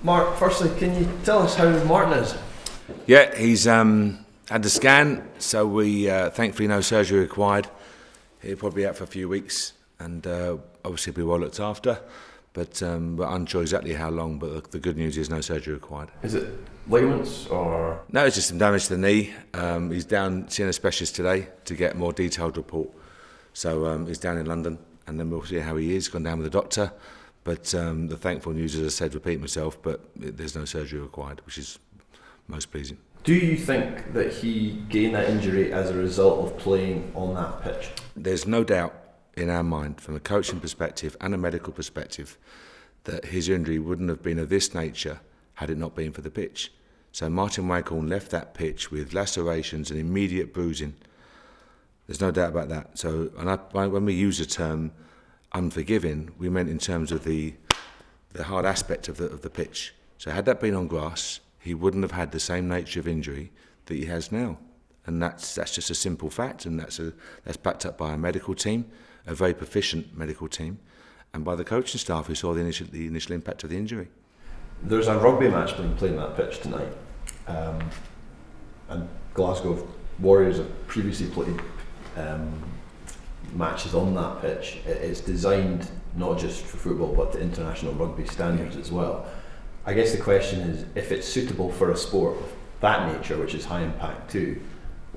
Mark, firstly, can you tell us how Martin is? Yeah, he's had the scan, so we thankfully no surgery required. He'll probably be out for a few weeks, and obviously be well looked after. But we're unsure exactly how long. But the good news is no surgery required. Is it ligaments or? No, it's just some damage to the knee. He's down seeing a specialist today to get a more detailed report. So he's down in London, and then we'll see how he is. Gone down with the doctor. But the thankful news, as I said, repeat myself, but there's no surgery required, which is most pleasing. Do you think that he gained that injury as a result of playing on that pitch? There's no doubt in our mind, from a coaching perspective and a medical perspective, that his injury wouldn't have been of this nature had it not been for the pitch. So Martin Waghorn left that pitch with lacerations and immediate bruising. There's no doubt about that. So when we use the term unforgiving, we meant in terms of the hard aspect of the pitch. So had that been on grass, he wouldn't have had the same nature of injury that he has now. And that's just a simple fact, and that's backed up by a medical team, a very proficient medical team, and by the coaching staff who saw the initial impact of the injury. There's a rugby match being played on that pitch tonight, and Glasgow Warriors have previously played matches on that pitch. It's designed not just for football but to international rugby standards as well. I guess the question is, if it's suitable for a sport of that nature, which is high impact too,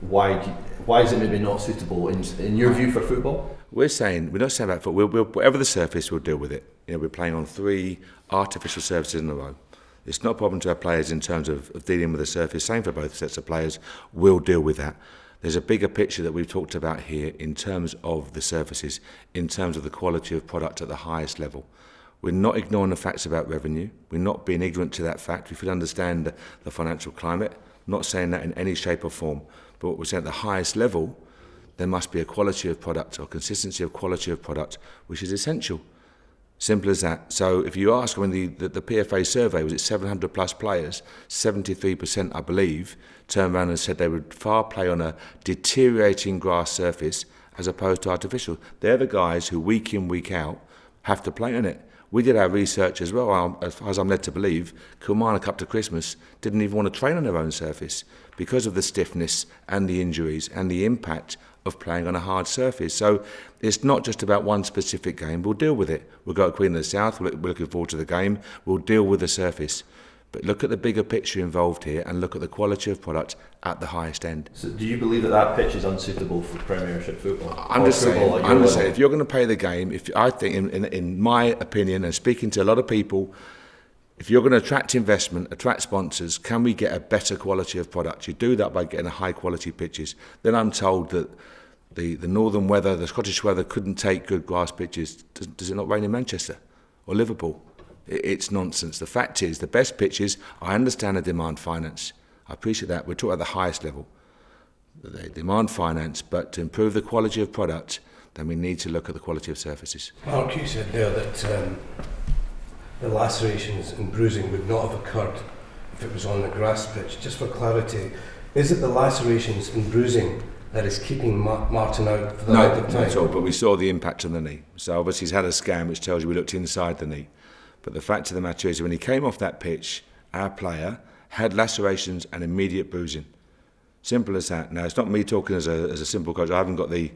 why is it maybe not suitable in your view for football? We're not saying about football. Whatever the surface, we'll deal with it. We're playing on 3 artificial surfaces in a row. It's not a problem to our players in terms of dealing with the surface. Same for both sets of players. We'll deal with that. There's a bigger picture that we've talked about here in terms of the surfaces, in terms of the quality of product at the highest level. We're not ignoring the facts about revenue. We're not being ignorant to that fact. We should understand the financial climate. Not saying that in any shape or form. But what we're saying at the highest level, there must be a quality of product or consistency of quality of product, which is essential. Simple as that. So if you ask, when the PFA survey, was it 700 plus players, 73% I believe, turned around and said they would far play on a deteriorating grass surface as opposed to artificial. They're the guys who week in, week out have to play on it. We did our research as well, as far as I'm led to believe. Kilmarnock up to Christmas didn't even want to train on their own surface because of the stiffness and the injuries and the impact of playing on a hard surface. So it's not just about one specific game. We'll deal with it. We'll go to Queen of the South. We're looking forward to the game. We'll deal with the surface. But look at the bigger picture involved here and look at the quality of product at the highest end. So do you believe that pitch is unsuitable for Premiership football? I'm just saying, if you're going to play the game, I think, in my opinion, and speaking to a lot of people, if you're going to attract investment, attract sponsors, can we get a better quality of product? You do that by getting a high quality pitches. Then I'm told that the northern weather, the Scottish weather, couldn't take good grass pitches. Does it not rain in Manchester or Liverpool? It's nonsense. The fact is, the best pitches, I understand the demand finance. I appreciate that. We're talking at the highest level. They demand finance, but to improve the quality of product, then we need to look at the quality of surfaces. Mark, you said there that the lacerations and bruising would not have occurred if it was on the grass pitch. Just for clarity, is it the lacerations and bruising that is keeping Martin out for the length of time? No, not at all, but we saw the impact on the knee. So obviously he's had a scan which tells you we looked inside the knee. But the fact of the matter is, when he came off that pitch, our player had lacerations and immediate bruising. Simple as that. Now, it's not me talking as a simple coach. I haven't got the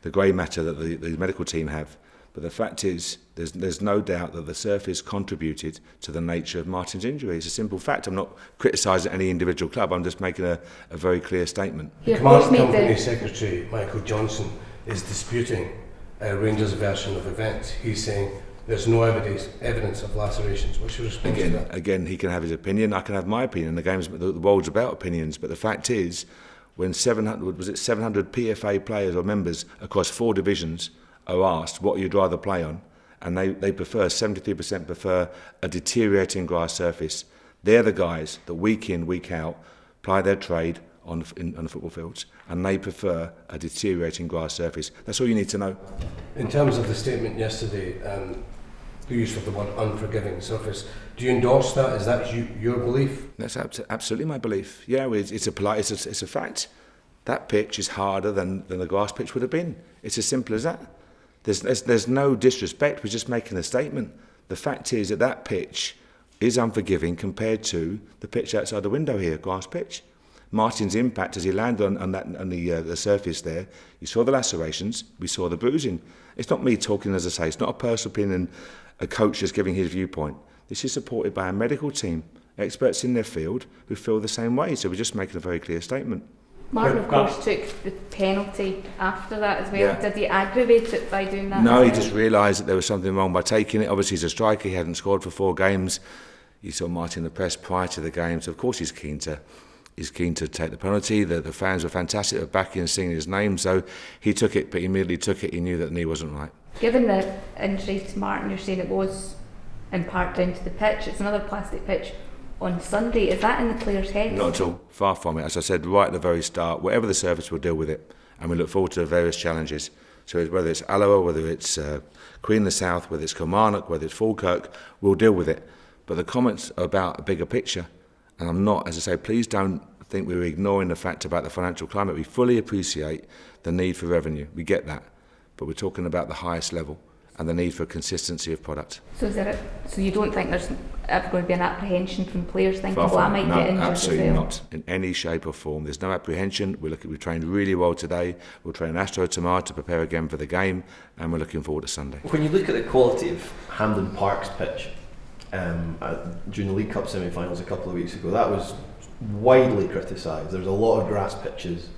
grey matter that the medical team have. But the fact is, there's no doubt that the surface contributed to the nature of Martin's injury. It's a simple fact. I'm not criticising any individual club. I'm just making a very clear statement. The Command Company Secretary, Michael Johnson, is disputing Rangers' version of events. He's saying there's no evidence of lacerations. What's your response to that? Again, he can have his opinion. I can have my opinion. The world's about opinions. But the fact is, when 700 PFA players or members across 4 divisions are asked what you'd rather play on, and they prefer, 73% prefer a deteriorating grass surface. They're the guys that week in, week out ply their trade on the football fields, and they prefer a deteriorating grass surface. That's all you need to know. In terms of the statement yesterday, the use of the word unforgiving surface, do you endorse that? Is that your belief? That's absolutely my belief. Yeah, it's a fact. That pitch is harder than the grass pitch would have been. It's as simple as that. There's no disrespect. We're just making a statement. The fact is that pitch is unforgiving compared to the pitch outside the window here, grass pitch. Martin's impact as he landed on the surface there, you saw the lacerations, we saw the bruising. It's not me talking, as I say, it's not a personal opinion, a coach just giving his viewpoint. This is supported by a medical team, experts in their field, who feel the same way, so we're just making a very clear statement. Martin, of course, took the penalty after that as well. Yeah. Did he aggravate it by doing that? No, he just realised that there was something wrong by taking it. Obviously, he's a striker, he hadn't scored for 4 games. You saw Martin in the press prior to the game, so of course he's keen to take the penalty. The fans were fantastic, they were backing and singing his name, so he took it, but he immediately took it. He knew that the knee wasn't right. Given the injury to Martin, you're saying it was in part down to the pitch. It's another plastic pitch on Sunday. Is that in the players' heads? Not at all, far from it. As I said right at the very start, whatever the surface, we'll deal with it, and we look forward to the various challenges. So whether it's Alloa, whether it's Queen of the South, whether it's Kilmarnock, whether it's Falkirk, we'll deal with it. But the comments are about a bigger picture, and I'm not, as I say, please don't think we're ignoring the fact about the financial climate. We fully appreciate the need for revenue, we get that, but we're talking about the highest level and the need for consistency of product. So so you don't think there's ever going to be an apprehension from players thinking, Far well, I from might it. No, get injured absolutely as well? not, in any shape or form. There's no apprehension. We've trained really well today. We'll train Astro tomorrow to prepare again for the game, and we're looking forward to Sunday. When you look at the quality of Hampden Park's pitch during the League Cup semi-finals a couple of weeks ago, that was widely criticised. There's a lot of grass pitches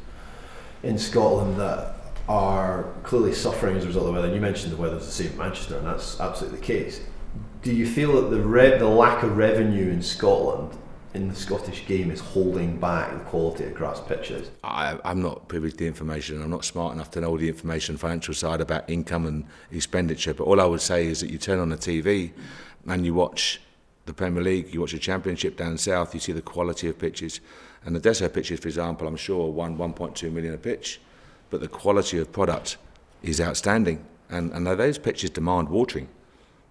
in Scotland that are clearly suffering as a result of the weather. And you mentioned the weather's the same in Manchester, and that's absolutely the case. Do you feel that the lack of revenue in Scotland in the Scottish game is holding back the quality of grass pitches? I'm not privy to the information. I'm not smart enough to know the information, financial side about income and expenditure. But all I would say is that you turn on the TV and you watch the Premier League, you watch the Championship down south, you see the quality of pitches. And the Desert pitches, for example, I'm sure won 1.2 million a pitch, but the quality of product is outstanding. And those pitches demand watering.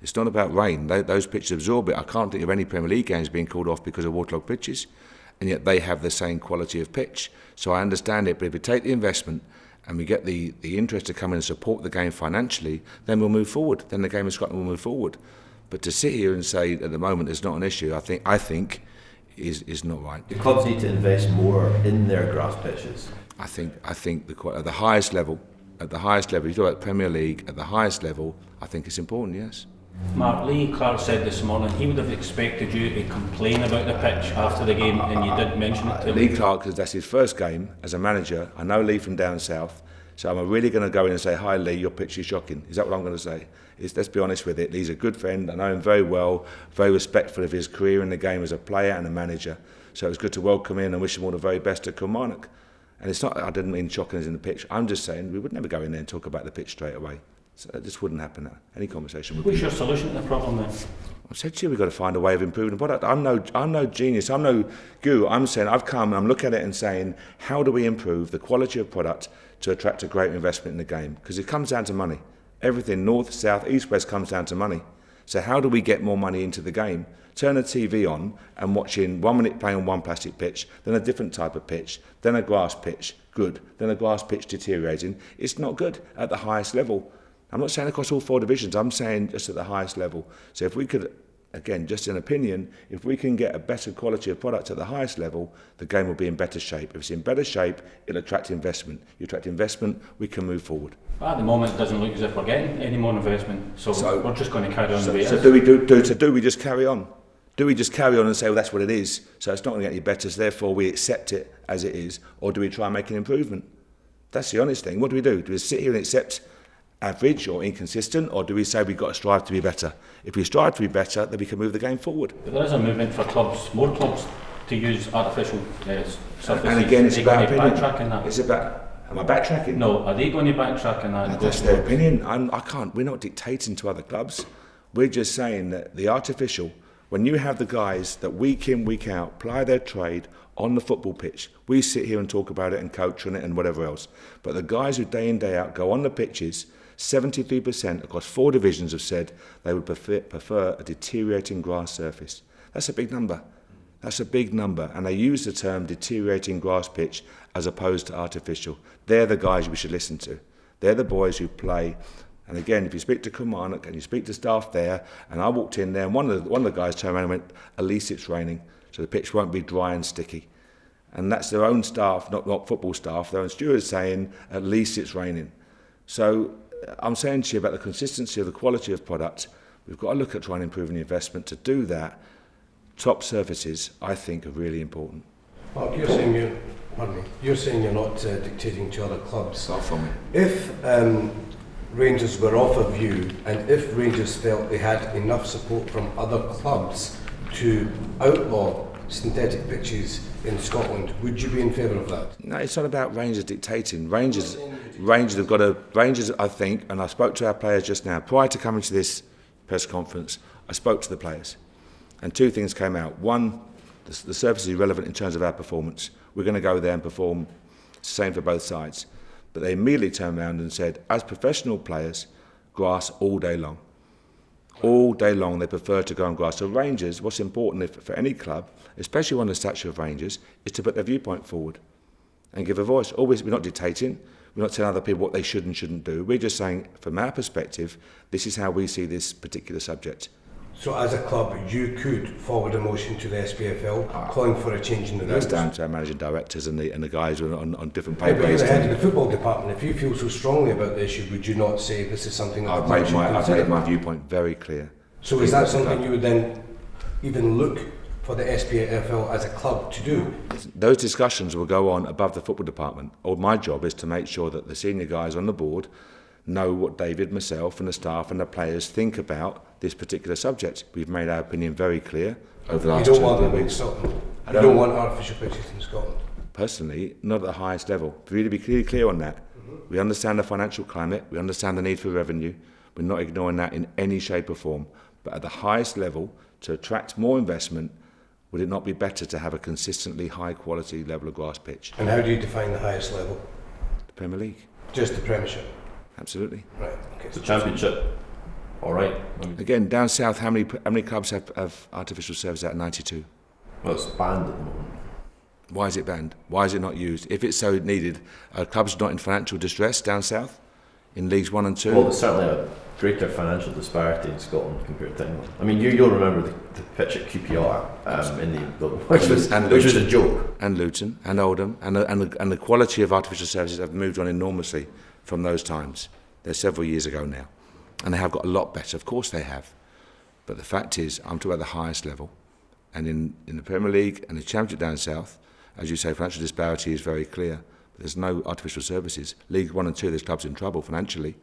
It's not about rain. Those pitches absorb it. I can't think of any Premier League games being called off because of waterlogged pitches, and yet they have the same quality of pitch. So I understand it, but if we take the investment and we get the interest to come in and support the game financially, then we'll move forward. Then the game in Scotland will move forward. But to sit here and say at the moment there's not an issue, I think is not right. The clubs need to invest more in their grass pitches. I think at the highest level, you talk about Premier League, at the highest level, I think it's important, yes. Mark, Lee Clark said this morning he would have expected you to complain about the pitch after the game, and you did mention it to him. Lee Clark, because that's his first game as a manager. I know Lee from down south, so am I really going to go in and say, "Hi Lee, your pitch is shocking"? Is that what I'm going to say? Let's be honest with it. Lee's a good friend. I know him very well, very respectful of his career in the game as a player and a manager. So it was good to welcome him and wish him all the very best at Kilmarnock. And it's not, I didn't mean shocking as in the pitch. I'm just saying we would never go in there and talk about the pitch straight away. So it just wouldn't happen. Any conversation would What's be. your solution to the problem then? I've said to you, we've got to find a way of improving the product. I'm no genius, I'm no guru. I'm saying I've come and I'm looking at it and saying, how do we improve the quality of product to attract a great investment in the game? Because it comes down to money. Everything, north, south, east, west, comes down to money. So how do we get more money into the game? Turn the TV on and watching 1 minute playing on one plastic pitch, then a different type of pitch, then a grass pitch, good, then a grass pitch deteriorating. It's not good at the highest level. I'm not saying across all 4 divisions, I'm saying just at the highest level. So if we could, again, just an opinion, if we can get a better quality of product at the highest level, the game will be in better shape. If it's in better shape, it'll attract investment. You attract investment, we can move forward. At the moment, it doesn't look as if we're getting any more investment, so we're just going to carry on the way it is. So do we just carry on? Do we just carry on and say, well, that's what it is, so it's not going to get any better, so therefore we accept it as it is, or do we try and make an improvement? That's the honest thing. What do? Do we sit here and accept average or inconsistent, or do we say we've got to strive to be better? If we strive to be better, then we can move the game forward. But there is a movement for clubs, more clubs, to use artificial surfaces. And again, it's about opinion. Backtracking that? It's about, am I backtracking? No, are they going to backtrack on that? That's their opinion. I can't. We're not dictating to other clubs. We're just saying that the artificial, when you have the guys that week in, week out, ply their trade on the football pitch, we sit here and talk about it and coach on it and whatever else. But the guys who day in, day out go on the pitches, 73% across 4 divisions have said they would prefer a deteriorating grass surface. That's a big number. That's a big number. And they use the term deteriorating grass pitch as opposed to artificial. They're the guys we should listen to. They're the boys who play And again, if you speak to Kilmarnock and you speak to staff there, and I walked in there, and one of the guys turned around and went, "At least it's raining, so the pitch won't be dry and sticky." And that's their own staff, not football staff, their own stewards saying, "At least it's raining." So I'm saying to you about the consistency of the quality of product. We've got to look at trying to improve the investment. To do that, top surfaces, I think, are really important. Mark, you're saying you're not dictating to other clubs. Far from it. If Rangers were off of you, and if Rangers felt they had enough support from other clubs to outlaw synthetic pitches in Scotland, would you be in favour of that? No, it's not about Rangers dictating. Rangers have got to. Rangers, I think, and I spoke to our players just now prior to coming to this press conference. I spoke to the players, and two things came out. One, the surface is irrelevant in terms of our performance. We're going to go there and perform. Same for both sides. But they immediately turned around and said, as professional players, grass all day long. All day long they prefer to go on grass. So Rangers, what's important for any club, especially one of the stature of Rangers, is to put their viewpoint forward and give a voice. Always, we're not dictating, we're not telling other people what they should and shouldn't do. We're just saying, from our perspective, this is how we see this particular subject. So as a club, you could forward a motion to the SPFL calling for a change in the rules? That's down to our managing directors and the guys on different But you're papers. the head of the football department. If you feel so strongly about the issue, would you not say this is something that I've the club should made consider? my viewpoint very clear. So is that something you would then even look for the SPFL as a club to do? Those discussions will go on above the football department. Or my job is to make sure that the senior guys on the board know what David, myself and the staff and the players think about this particular subject. We've made our opinion very clear over the last 2 or 3 weeks. You don't want artificial pitches in Scotland? Personally, not at the highest level. Really be clear on that. We understand the financial climate, we understand the need for revenue. We're not ignoring that in any shape or form. But at the highest level, to attract more investment, would it not be better to have a consistently high quality level of grass pitch? And how do you define the highest level? The Premier League. Just the Premiership? Absolutely. Right, okay. The Championship, all right. Again, down south, how many clubs have artificial surface out of 92? Well, it's banned at the moment. Why is it banned? Why is it not used? If it's so needed, are clubs not in financial distress down south in Leagues 1 and 2? Well, there's certainly a greater financial disparity in Scotland compared to England. I mean, you'll remember the pitch at QPR in the which was a joke. And Luton and Oldham and the quality of artificial surfaces have moved on enormously from those times. They're several years ago now, and they have got a lot better. Of course they have, but the fact is, I'm talking about the highest level, and in the Premier League and the Championship down south, as you say, financial disparity is very clear. But there's no artificial surfaces. League 1 and 2, there's clubs in trouble financially,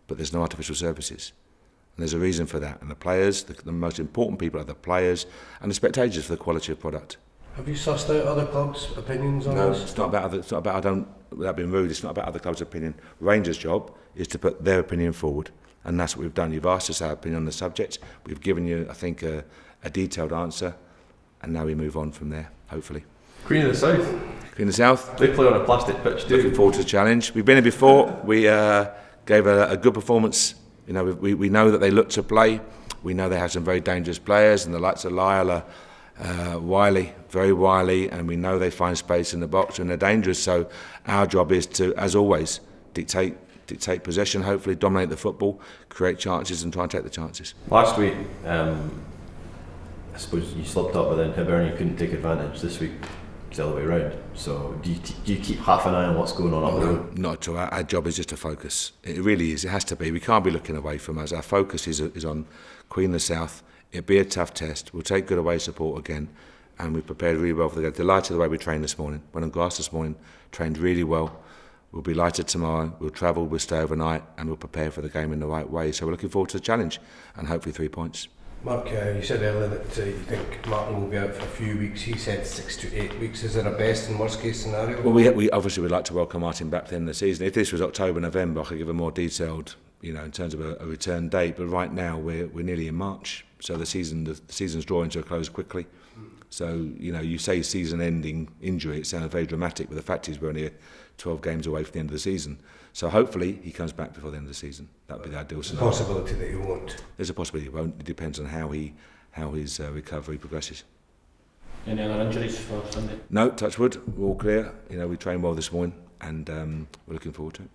but there's no artificial surfaces. And there's a reason for that. And the players, the most important people are the players and the spectators for the quality of product. Have you sussed out other clubs' opinions on No, this? it's not about. I don't. Without being rude, it's not about other clubs' opinion. Rangers' job is to put their opinion forward, and that's what we've done. You've asked us our opinion on the subject. We've given you, I think, a detailed answer, and now we move on from there. Hopefully. Queen of the South. Queen of the South. They play on a plastic pitch too. Looking forward to the challenge. We've been here before. We gave a good performance. You know, we know that they look to play. We know they have some very dangerous players, and the likes of Lyle are wily, very wily, and we know they find space in the box and they're dangerous. So our job is to, as always, dictate possession, hopefully dominate the football, create chances and try and take the chances. Last week, I suppose you slipped up, but then Hibernia couldn't take advantage. This week, it's the other way around. So do you keep half an eye on what's going on up the road? Not at all. Our job is just to focus. It really is. It has to be. We can't be looking away from us. Our focus is on Queen of the South. It'll be a tough test. We'll take good away support again, and we prepared really well for the game. Delighted the way we trained this morning. Went on grass this morning, trained really well. We'll be lighted tomorrow. We'll travel, we'll stay overnight, and we'll prepare for the game in the right way. So we're looking forward to the challenge, and hopefully 3 points. Mark, you said earlier that you think Martin will be out for a few weeks. He said 6 to 8 weeks. Is there a best and worst case scenario? Well, we obviously would like to welcome Martin back to the end of the season. If this was October, November, I could give a more detailed, in terms of a return date. But right now we're nearly in March, so the season's drawing to a close quickly. So you say season-ending injury, it sounds very dramatic, but the fact is we're only 12 games away from the end of the season. So hopefully he comes back before the end of the season. That would be the ideal scenario. There's a possibility that he won't. There's a possibility he won't. It depends on how his recovery progresses. Any other injuries for Sunday? No, touch wood, we're all clear. We trained well this morning, and we're looking forward to it.